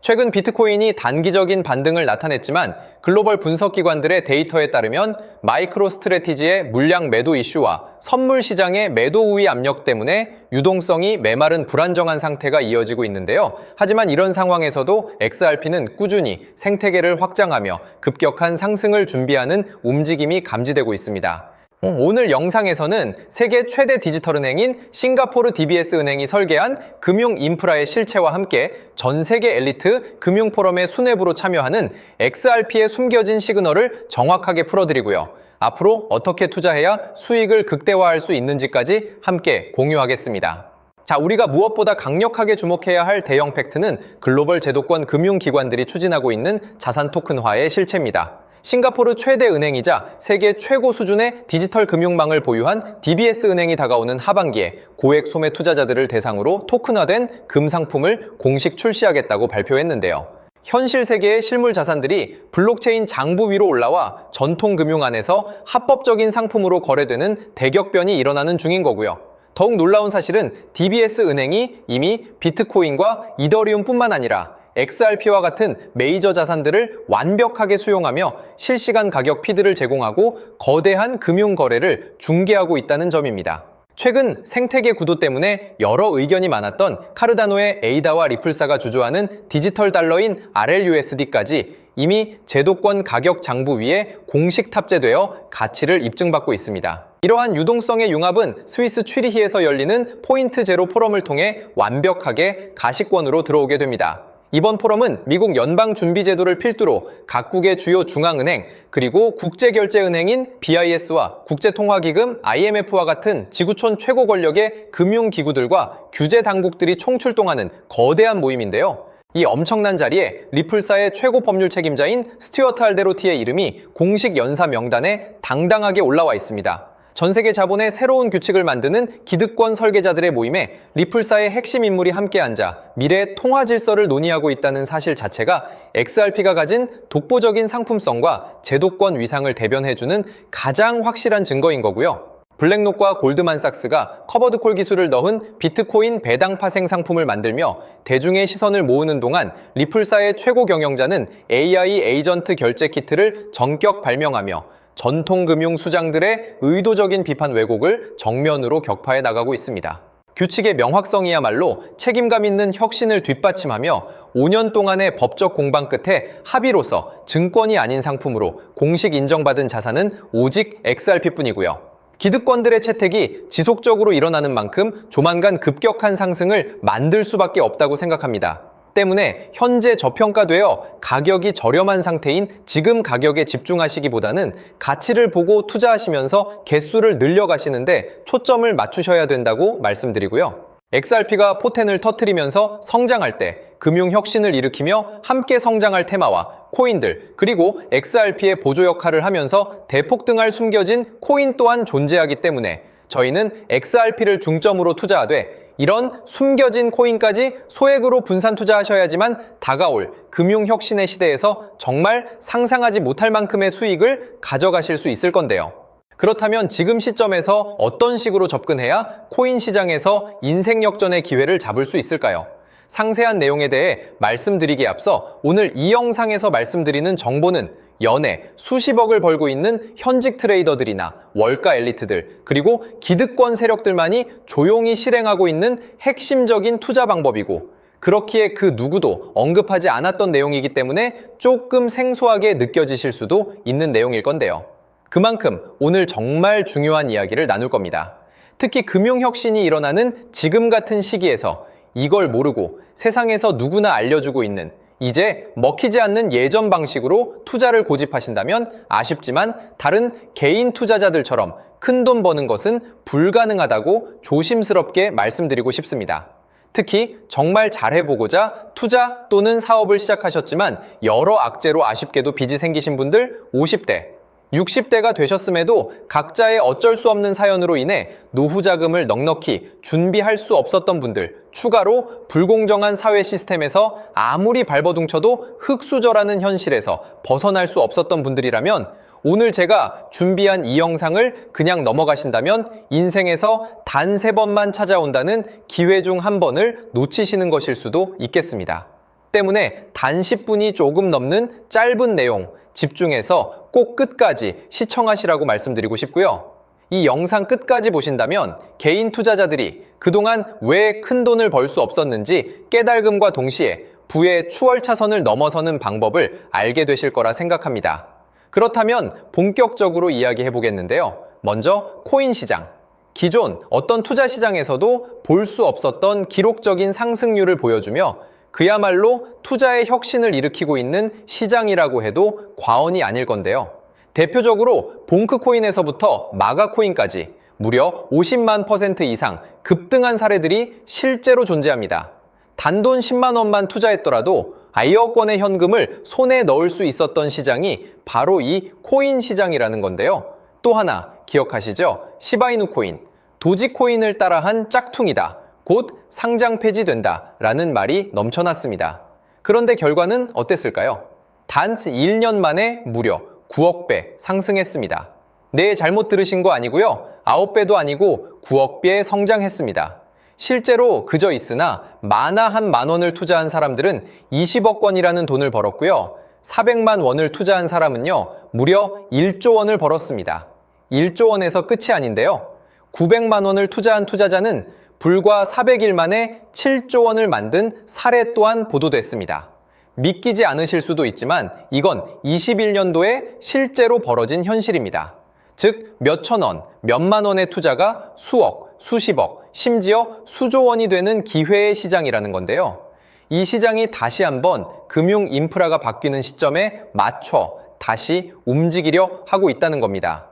최근 비트코인이 단기적인 반등을 나타냈지만 글로벌 분석기관들의 데이터에 따르면 마이크로스트래티지의 물량 매도 이슈와 선물 시장의 매도 우위 압력 때문에 유동성이 메마른 불안정한 상태가 이어지고 있는데요. 하지만 이런 상황에서도 XRP는 꾸준히 생태계를 확장하며 급격한 상승을 준비하는 움직임이 감지되고 있습니다. 오늘 영상에서는 세계 최대 디지털 은행인 싱가포르 DBS 은행이 설계한 금융 인프라의 실체와 함께 전 세계 엘리트 금융 포럼의 수뇌부로 참여하는 XRP의 숨겨진 시그널을 정확하게 풀어드리고요. 앞으로 어떻게 투자해야 수익을 극대화할 수 있는지까지 함께 공유하겠습니다. 자, 우리가 무엇보다 강력하게 주목해야 할 대형 팩트는 글로벌 제도권 금융기관들이 추진하고 있는 자산 토큰화의 실체입니다. 싱가포르 최대 은행이자 세계 최고 수준의 디지털 금융망을 보유한 DBS 은행이 다가오는 하반기에 고액 소매 투자자들을 대상으로 토큰화된 금 상품을 공식 출시하겠다고 발표했는데요. 현실 세계의 실물 자산들이 블록체인 장부 위로 올라와 전통 금융 안에서 합법적인 상품으로 거래되는 대격변이 일어나는 중인 거고요. 더욱 놀라운 사실은 DBS 은행이 이미 비트코인과 이더리움뿐만 아니라 XRP와 같은 메이저 자산들을 완벽하게 수용하며 실시간 가격 피드를 제공하고 거대한 금융 거래를 중개하고 있다는 점입니다. 최근 생태계 구도 때문에 여러 의견이 많았던 카르다노의 에이다와 리플사가 주조하는 디지털 달러인 RLUSD까지 이미 제도권 가격 장부 위에 공식 탑재되어 가치를 입증받고 있습니다. 이러한 유동성의 융합은 스위스 취리히에서 열리는 포인트 제로 포럼을 통해 완벽하게 가시권으로 들어오게 됩니다. 이번 포럼은 미국 연방준비제도를 필두로 각국의 주요 중앙은행 그리고 국제결제은행인 BIS와 국제통화기금 IMF와 같은 지구촌 최고 권력의 금융기구들과 규제당국들이 총출동하는 거대한 모임인데요. 이 엄청난 자리에 리플사의 최고 법률 책임자인 스튜어트 알데로티의 이름이 공식 연사 명단에 당당하게 올라와 있습니다. 전 세계 자본의 새로운 규칙을 만드는 기득권 설계자들의 모임에 리플사의 핵심 인물이 함께 앉아 미래 통화 질서를 논의하고 있다는 사실 자체가 XRP가 가진 독보적인 상품성과 제도권 위상을 대변해주는 가장 확실한 증거인 거고요. 블랙록과 골드만삭스가 커버드 콜 기술을 넣은 비트코인 배당 파생 상품을 만들며 대중의 시선을 모으는 동안 리플사의 최고 경영자는 AI 에이전트 결제 키트를 전격 발명하며 전통금융 수장들의 의도적인 비판 왜곡을 정면으로 격파해 나가고 있습니다. 규칙의 명확성이야말로 책임감 있는 혁신을 뒷받침하며 5년 동안의 법적 공방 끝에 합의로서 증권이 아닌 상품으로 공식 인정받은 자산은 오직 XRP뿐이고요. 기득권들의 채택이 지속적으로 일어나는 만큼 조만간 급격한 상승을 만들 수밖에 없다고 생각합니다. 때문에 현재 저평가되어 가격이 저렴한 상태인 지금 가격에 집중하시기보다는 가치를 보고 투자하시면서 개수를 늘려가시는데 초점을 맞추셔야 된다고 말씀드리고요. XRP가 포텐을 터뜨리면서 성장할 때 금융혁신을 일으키며 함께 성장할 테마와 코인들 그리고 XRP의 보조 역할을 하면서 대폭등할 숨겨진 코인 또한 존재하기 때문에 저희는 XRP를 중점으로 투자하되 이런 숨겨진 코인까지 소액으로 분산 투자하셔야지만 다가올 금융혁신의 시대에서 정말 상상하지 못할 만큼의 수익을 가져가실 수 있을 건데요. 그렇다면 지금 시점에서 어떤 식으로 접근해야 코인 시장에서 인생 역전의 기회를 잡을 수 있을까요? 상세한 내용에 대해 말씀드리기에 앞서 오늘 이 영상에서 말씀드리는 정보는 연에 수십억을 벌고 있는 현직 트레이더들이나 월가 엘리트들 그리고 기득권 세력들만이 조용히 실행하고 있는 핵심적인 투자 방법이고 그렇기에 그 누구도 언급하지 않았던 내용이기 때문에 조금 생소하게 느껴지실 수도 있는 내용일 건데요. 그만큼 오늘 정말 중요한 이야기를 나눌 겁니다. 특히 금융혁신이 일어나는 지금 같은 시기에서 이걸 모르고 세상에서 누구나 알려주고 있는 이제 먹히지 않는 예전 방식으로 투자를 고집하신다면 아쉽지만 다른 개인 투자자들처럼 큰돈 버는 것은 불가능하다고 조심스럽게 말씀드리고 싶습니다. 특히 정말 잘해보고자 투자 또는 사업을 시작하셨지만 여러 악재로 아쉽게도 빚이 생기신 분들 50대, 60대가 되셨음에도 각자의 어쩔 수 없는 사연으로 인해 노후 자금을 넉넉히 준비할 수 없었던 분들, 추가로 불공정한 사회 시스템에서 아무리 발버둥쳐도 흙수저라는 현실에서 벗어날 수 없었던 분들이라면 오늘 제가 준비한 이 영상을 그냥 넘어가신다면 인생에서 단 3번만 찾아온다는 기회 중 한 번을 놓치시는 것일 수도 있겠습니다. 때문에 단 10분이 조금 넘는 짧은 내용 집중해서 꼭 끝까지 시청하시라고 말씀드리고 싶고요. 이 영상 끝까지 보신다면 개인 투자자들이 그동안 왜 큰 돈을 벌 수 없었는지 깨달음과 동시에 부의 추월 차선을 넘어서는 방법을 알게 되실 거라 생각합니다. 그렇다면 본격적으로 이야기해 보겠는데요. 먼저 코인 시장. 기존 어떤 투자 시장에서도 볼 수 없었던 기록적인 상승률을 보여주며 그야말로 투자의 혁신을 일으키고 있는 시장이라고 해도 과언이 아닐 건데요. 대표적으로 봉크코인에서부터 마가코인까지 무려 50만 % 이상 급등한 사례들이 실제로 존재합니다. 단돈 10만 원만 투자했더라도 1억 원의 현금을 손에 넣을 수 있었던 시장이 바로 이 코인 시장이라는 건데요. 또 하나 기억하시죠? 시바이누 코인, 도지코인을 따라한 짝퉁이다. 곧 상장 폐지된다 라는 말이 넘쳐났습니다. 그런데 결과는 어땠을까요? 단 1년 만에 무려 9억 배 상승했습니다. 네, 잘못 들으신 거 아니고요. 9배도 아니고 9억 배 성장했습니다. 실제로 그저 있으나 만화 한 만 원을 투자한 사람들은 20억 원이라는 돈을 벌었고요. 400만 원을 투자한 사람은요, 무려 1조 원을 벌었습니다. 1조 원에서 끝이 아닌데요. 900만 원을 투자한 투자자는 불과 400일 만에 7조 원을 만든 사례 또한 보도됐습니다. 믿기지 않으실 수도 있지만 이건 21년도에 실제로 벌어진 현실입니다. 즉, 몇천 원, 몇만 원의 투자가 수억, 수십억, 심지어 수조 원이 되는 기회의 시장이라는 건데요. 이 시장이 다시 한번 금융 인프라가 바뀌는 시점에 맞춰 다시 움직이려 하고 있다는 겁니다.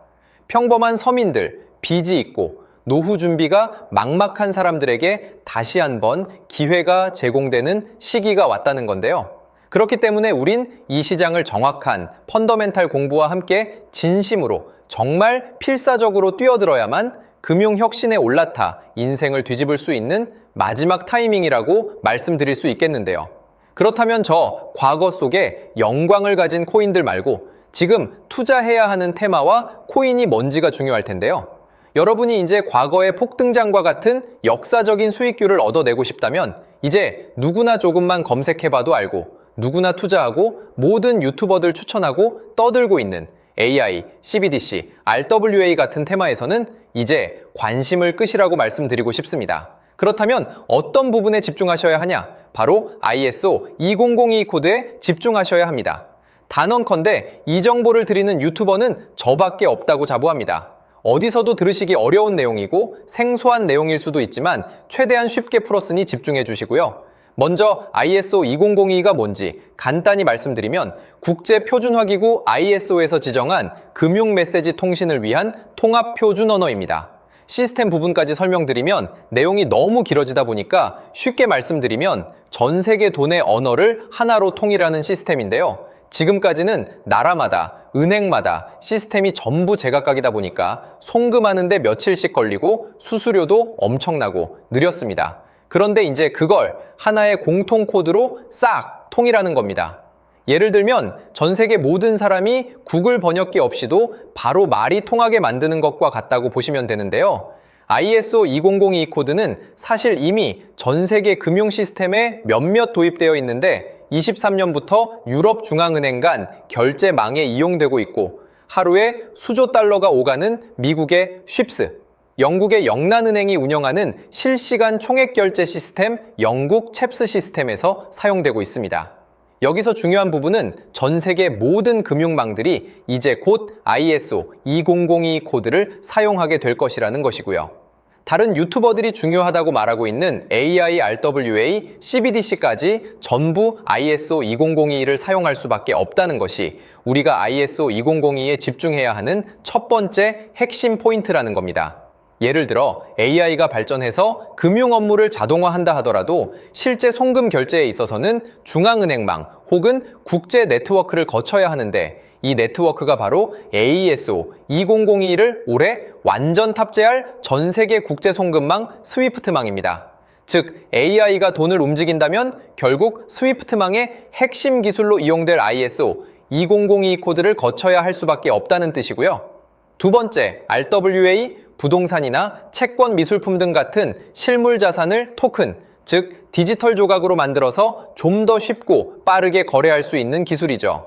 평범한 서민들, 빚이 있고 노후 준비가 막막한 사람들에게 다시 한번 기회가 제공되는 시기가 왔다는 건데요. 그렇기 때문에 우린 이 시장을 정확한 펀더멘탈 공부와 함께 진심으로 정말 필사적으로 뛰어들어야만 금융혁신에 올라타 인생을 뒤집을 수 있는 마지막 타이밍이라고 말씀드릴 수 있겠는데요. 그렇다면 저 과거 속에 영광을 가진 코인들 말고 지금 투자해야 하는 테마와 코인이 뭔지가 중요할 텐데요. 여러분이 이제 과거의 폭등장과 같은 역사적인 수익률을 얻어내고 싶다면 이제 누구나 조금만 검색해봐도 알고 누구나 투자하고 모든 유튜버들 추천하고 떠들고 있는 AI, CBDC, RWA 같은 테마에서는 이제 관심을 끄시라고 말씀드리고 싶습니다. 그렇다면 어떤 부분에 집중하셔야 하냐? 바로 ISO 20022 코드에 집중하셔야 합니다. 단언컨대 이 정보를 드리는 유튜버는 저밖에 없다고 자부합니다. 어디서도 들으시기 어려운 내용이고 생소한 내용일 수도 있지만 최대한 쉽게 풀었으니 집중해 주시고요. 먼저 ISO 2002가 뭔지 간단히 말씀드리면 국제표준화기구 ISO에서 지정한 금융메시지 통신을 위한 통합표준 언어입니다. 시스템 부분까지 설명드리면 내용이 너무 길어지다 보니까 쉽게 말씀드리면 전 세계 돈의 언어를 하나로 통일하는 시스템인데요. 지금까지는 나라마다, 은행마다 시스템이 전부 제각각이다 보니까 송금하는데 며칠씩 걸리고 수수료도 엄청나고 느렸습니다. 그런데 이제 그걸 하나의 공통 코드로 싹 통일하는 겁니다. 예를 들면 전 세계 모든 사람이 구글 번역기 없이도 바로 말이 통하게 만드는 것과 같다고 보시면 되는데요. ISO 2002 코드는 사실 이미 전 세계 금융 시스템에 몇몇 도입되어 있는데 23년부터 유럽 중앙은행 간 결제망에 이용되고 있고 하루에 수조 달러가 오가는 미국의 쉽스, 영국의 영란은행이 운영하는 실시간 총액결제 시스템 영국 챕스 시스템에서 사용되고 있습니다. 여기서 중요한 부분은 전 세계 모든 금융망들이 이제 곧 ISO 2002 코드를 사용하게 될 것이라는 것이고요. 다른 유튜버들이 중요하다고 말하고 있는 AI, RWA, CBDC까지 전부 ISO 2002를 사용할 수밖에 없다는 것이 우리가 ISO 2002에 집중해야 하는 첫 번째 핵심 포인트라는 겁니다. 예를 들어 AI가 발전해서 금융 업무를 자동화한다 하더라도 실제 송금 결제에 있어서는 중앙은행망 혹은 국제 네트워크를 거쳐야 하는데 이 네트워크가 바로 AESO 2002를 올해 완전 탑재할 전 세계 국제 송금망 스위프트망입니다. 즉 AI가 돈을 움직인다면 결국 스위프트망의 핵심 기술로 이용될 ISO 2002 코드를 거쳐야 할 수밖에 없다는 뜻이고요. 두 번째, RWA, 부동산이나 채권 미술품 등 같은 실물 자산을 토큰, 즉 디지털 조각으로 만들어서 좀 더 쉽고 빠르게 거래할 수 있는 기술이죠.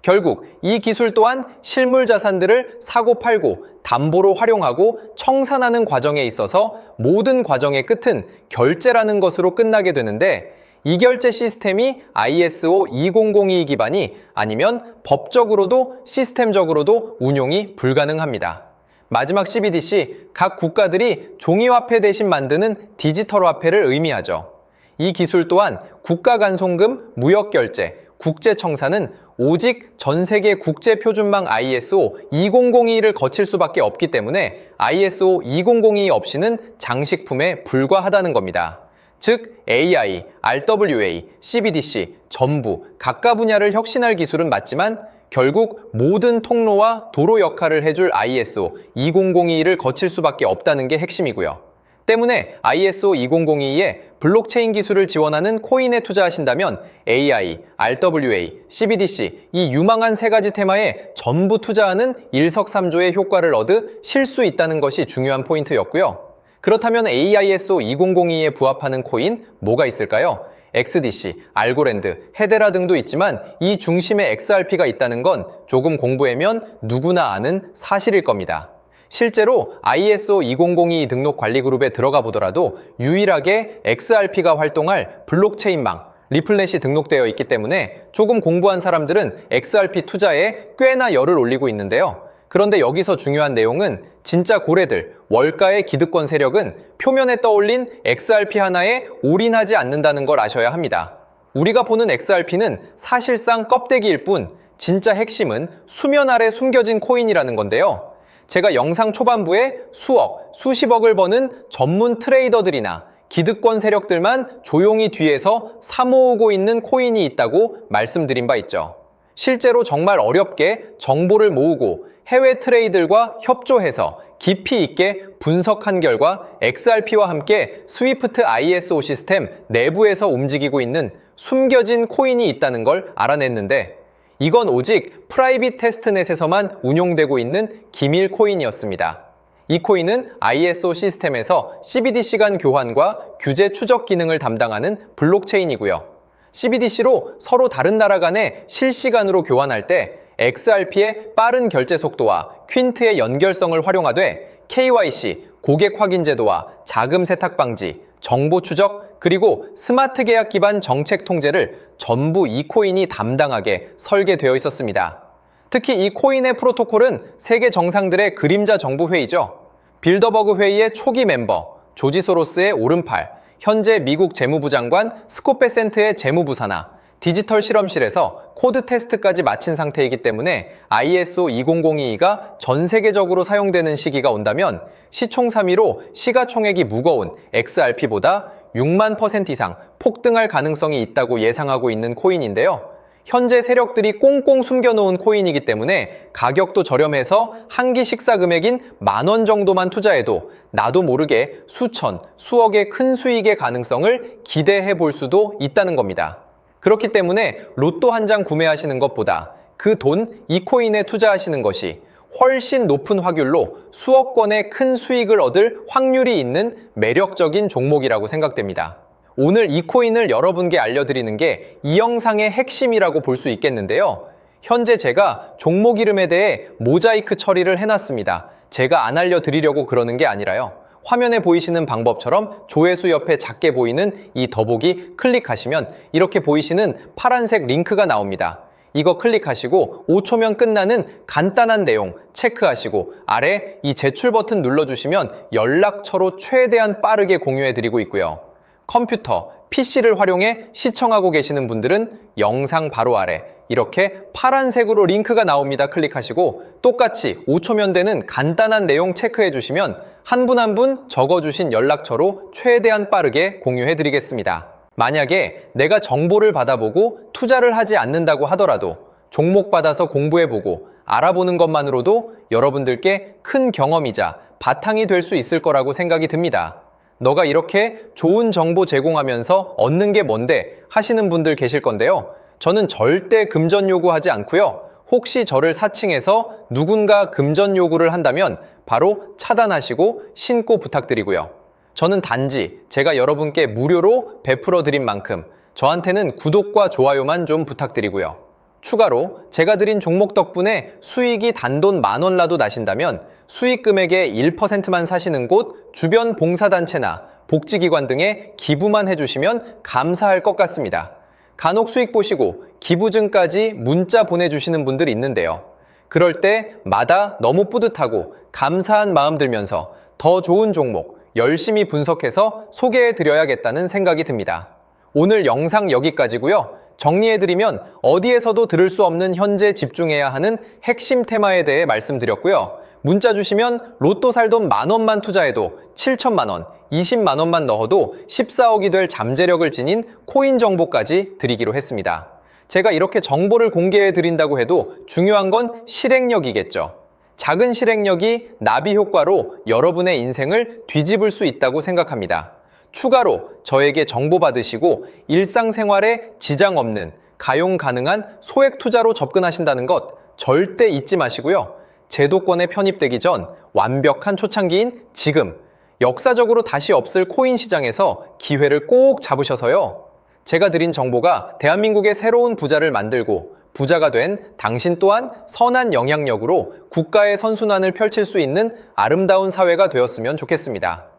결국 이 기술 또한 실물 자산들을 사고 팔고 담보로 활용하고 청산하는 과정에 있어서 모든 과정의 끝은 결제라는 것으로 끝나게 되는데, 이 결제 시스템이 ISO 2002 기반이 아니면 법적으로도 시스템적으로도 운용이 불가능합니다. 마지막 CBDC, 각 국가들이 종이화폐 대신 만드는 디지털 화폐를 의미하죠. 이 기술 또한 국가간송금, 무역결제, 국제청산은 오직 전 세계 국제표준망 ISO 2002를 거칠 수밖에 없기 때문에 ISO 2002 없이는 장식품에 불과하다는 겁니다. 즉 AI, RWA, CBDC 전부 각각 분야를 혁신할 기술은 맞지만 결국 모든 통로와 도로 역할을 해줄 ISO 2002를 거칠 수밖에 없다는 게 핵심이고요. 때문에 ISO 2002에 블록체인 기술을 지원하는 코인에 투자하신다면 AI, RWA, CBDC 이 유망한 세 가지 테마에 전부 투자하는 일석삼조의 효과를 얻으실 수 있다는 것이 중요한 포인트였고요. 그렇다면 AISO 2002에 부합하는 코인 뭐가 있을까요? XDC, 알고랜드, 헤데라 등도 있지만 이 중심에 XRP가 있다는 건 조금 공부하면 누구나 아는 사실일 겁니다. 실제로 ISO 2002 등록 관리 그룹에 들어가 보더라도 유일하게 XRP가 활동할 블록체인망, 리플넷이 등록되어 있기 때문에 조금 공부한 사람들은 XRP 투자에 꽤나 열을 올리고 있는데요. 그런데 여기서 중요한 내용은 진짜 고래들, 월가의 기득권 세력은 표면에 떠올린 XRP 하나에 올인하지 않는다는 걸 아셔야 합니다. 우리가 보는 XRP는 사실상 껍데기일 뿐 진짜 핵심은 수면 아래 숨겨진 코인이라는 건데요. 제가 영상 초반부에 수억, 수십억을 버는 전문 트레이더들이나 기득권 세력들만 조용히 뒤에서 사모으고 있는 코인이 있다고 말씀드린 바 있죠. 실제로 정말 어렵게 정보를 모으고 해외 트레이더들과 협조해서 깊이 있게 분석한 결과 XRP와 함께 스위프트 ISO 시스템 내부에서 움직이고 있는 숨겨진 코인이 있다는 걸 알아냈는데, 이건 오직 프라이빗 테스트넷에서만 운용되고 있는 기밀 코인이었습니다. 이 코인은 ISO 시스템에서 CBDC 간 교환과 규제 추적 기능을 담당하는 블록체인이고요. CBDC로 서로 다른 나라 간에 실시간으로 교환할 때 XRP의 빠른 결제 속도와 퀸트의 연결성을 활용하되 KYC, 고객 확인 제도와 자금 세탁 방지, 정보 추적, 그리고 스마트 계약 기반 정책 통제를 전부 이 코인이 담당하게 설계되어 있었습니다. 특히 이 코인의 프로토콜은 세계 정상들의 그림자 정부 회의죠. 빌더버그 회의의 초기 멤버, 조지 소로스의 오른팔, 현재 미국 재무부 장관 스콧 베센트의 재무부 산하, 디지털 실험실에서 코드 테스트까지 마친 상태이기 때문에 ISO 2002가 전 세계적으로 사용되는 시기가 온다면 시총삼위로 시가총액이 무거운 XRP보다 6만 % 이상 폭등할 가능성이 있다고 예상하고 있는 코인인데요. 현재 세력들이 꽁꽁 숨겨놓은 코인이기 때문에 가격도 저렴해서 한 끼 식사 금액인 10,000원 정도만 투자해도 나도 모르게 수천, 수억의 큰 수익의 가능성을 기대해 볼 수도 있다는 겁니다. 그렇기 때문에 로또 한 장 구매하시는 것보다 그 돈 이 코인에 투자하시는 것이 훨씬 높은 확률로 수억 건의 큰 수익을 얻을 확률이 있는 매력적인 종목이라고 생각됩니다. 오늘 이 코인을 여러분께 알려드리는 게 이 영상의 핵심이라고 볼 수 있겠는데요. 현재 제가 종목 이름에 대해 모자이크 처리를 해놨습니다. 제가 안 알려드리려고 그러는 게 아니라요. 화면에 보이시는 방법처럼 조회수 옆에 작게 보이는 이 더보기 클릭하시면 이렇게 보이시는 파란색 링크가 나옵니다. 이거 클릭하시고 5초면 끝나는 간단한 내용 체크하시고 아래 이 제출 버튼 눌러주시면 연락처로 최대한 빠르게 공유해드리고 있고요. 컴퓨터, PC를 활용해 시청하고 계시는 분들은 영상 바로 아래 이렇게 파란색으로 링크가 나옵니다. 클릭하시고 똑같이 5초면 되는 간단한 내용 체크해 주시면 한 분 한 분 적어주신 연락처로 최대한 빠르게 공유해 드리겠습니다. 만약에 내가 정보를 받아보고 투자를 하지 않는다고 하더라도 종목 받아서 공부해보고 알아보는 것만으로도 여러분들께 큰 경험이자 바탕이 될 수 있을 거라고 생각이 듭니다. 너가 이렇게 좋은 정보 제공하면서 얻는 게 뭔데 하시는 분들 계실 건데요. 저는 절대 금전 요구하지 않고요. 혹시 저를 사칭해서 누군가 금전 요구를 한다면 바로 차단하시고 신고 부탁드리고요. 저는 단지 제가 여러분께 무료로 베풀어 드린 만큼 저한테는 구독과 좋아요만 좀 부탁드리고요. 추가로 제가 드린 종목 덕분에 수익이 단돈 10,000원라도 나신다면 수익 금액의 1%만 사시는 곳 주변 봉사단체나 복지기관 등에 기부만 해주시면 감사할 것 같습니다. 간혹 수익 보시고 기부증까지 문자 보내주시는 분들 있는데요. 그럴 때마다 너무 뿌듯하고 감사한 마음 들면서 더 좋은 종목 열심히 분석해서 소개해드려야겠다는 생각이 듭니다. 오늘 영상 여기까지고요. 정리해드리면 어디에서도 들을 수 없는 현재 집중해야 하는 핵심 테마에 대해 말씀드렸고요. 문자 주시면 로또 살 돈 10,000원만 투자해도 7,000만 원, 20만 원만 넣어도 14억이 될 잠재력을 지닌 코인 정보까지 드리기로 했습니다. 제가 이렇게 정보를 공개해 드린다고 해도 중요한 건 실행력이겠죠. 작은 실행력이 나비 효과로 여러분의 인생을 뒤집을 수 있다고 생각합니다. 추가로 저에게 정보 받으시고 일상생활에 지장 없는 가용 가능한 소액 투자로 접근하신다는 것 절대 잊지 마시고요. 제도권에 편입되기 전 완벽한 초창기인 지금 역사적으로 다시 없을 코인 시장에서 기회를 꼭 잡으셔서요. 제가 드린 정보가 대한민국의 새로운 부자를 만들고 부자가 된 당신 또한 선한 영향력으로 국가의 선순환을 펼칠 수 있는 아름다운 사회가 되었으면 좋겠습니다.